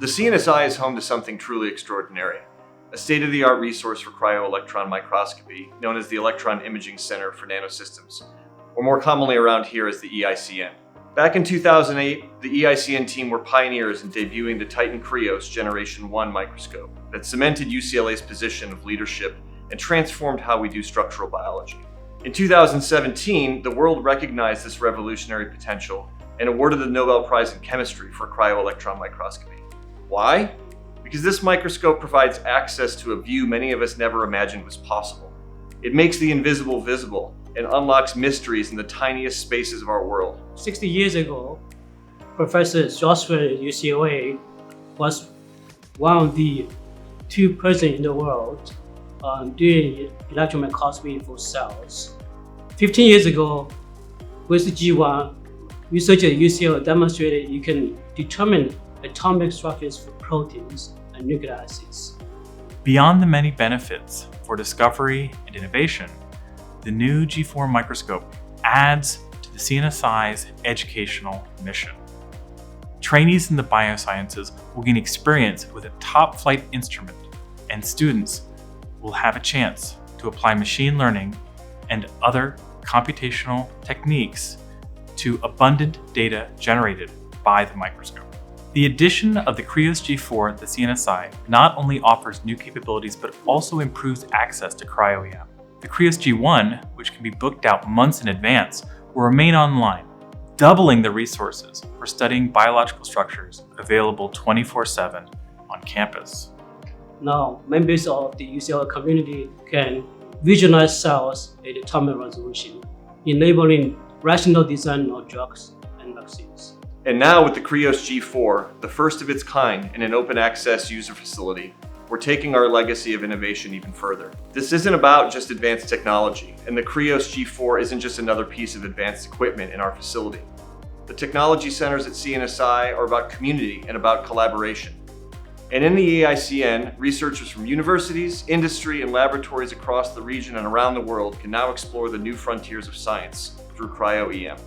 The CNSI is home to something truly extraordinary, a state-of-the-art resource for cryo-electron microscopy known as the Electron Imaging Center for Nanosystems, or more commonly around here as the EICN. Back in 2008, the EICN team were pioneers in debuting the Titan Krios Generation 1 microscope that cemented UCLA's position of leadership and transformed how we do structural biology. In 2017, the world recognized this revolutionary potential and awarded the Nobel Prize in Chemistry for cryo-electron microscopy. Why? Because this microscope provides access to a view many of us never imagined was possible. It makes the invisible visible and unlocks mysteries in the tiniest spaces of our world. 60 years ago, Professor Joshua at UCLA was one of the two persons in the world doing electron microscopy for cells. 15 years ago, with the G1, researchers at UCLA demonstrated you can determine atomic structures for proteins and nucleic acids. Beyond the many benefits for discovery and innovation, the new G4 microscope adds to the CNSI's educational mission. Trainees in the biosciences will gain experience with a top-flight instrument, and students will have a chance to apply machine learning and other computational techniques to abundant data generated by the microscope. The addition of the Krios G4 at the CNSI not only offers new capabilities but also improves access to cryo-EM. The Krios G1, which can be booked out months in advance, will remain online, doubling the resources for studying biological structures available 24/7 on campus. Now, members of the UCLA community can visualize cells at atomic resolution, enabling rational design of drugs and vaccines. And now with the Krios G4, the first of its kind in an open access user facility, we're taking our legacy of innovation even further. This isn't about just advanced technology, and the Krios G4 isn't just another piece of advanced equipment in our facility. The technology centers at CNSI are about community and about collaboration. And in the EICN, researchers from universities, industry, and laboratories across the region and around the world can now explore the new frontiers of science through cryo-EM.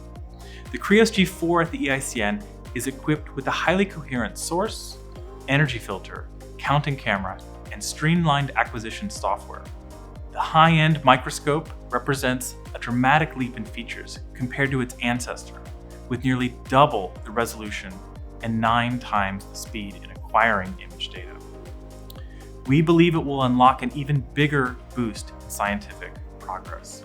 The Krios G4 at the EICN is equipped with a highly coherent source, energy filter, counting camera, and streamlined acquisition software. The high-end microscope represents a dramatic leap in features compared to its ancestor, with nearly double the resolution and 9 times the speed in acquiring image data. We believe it will unlock an even bigger boost in scientific progress.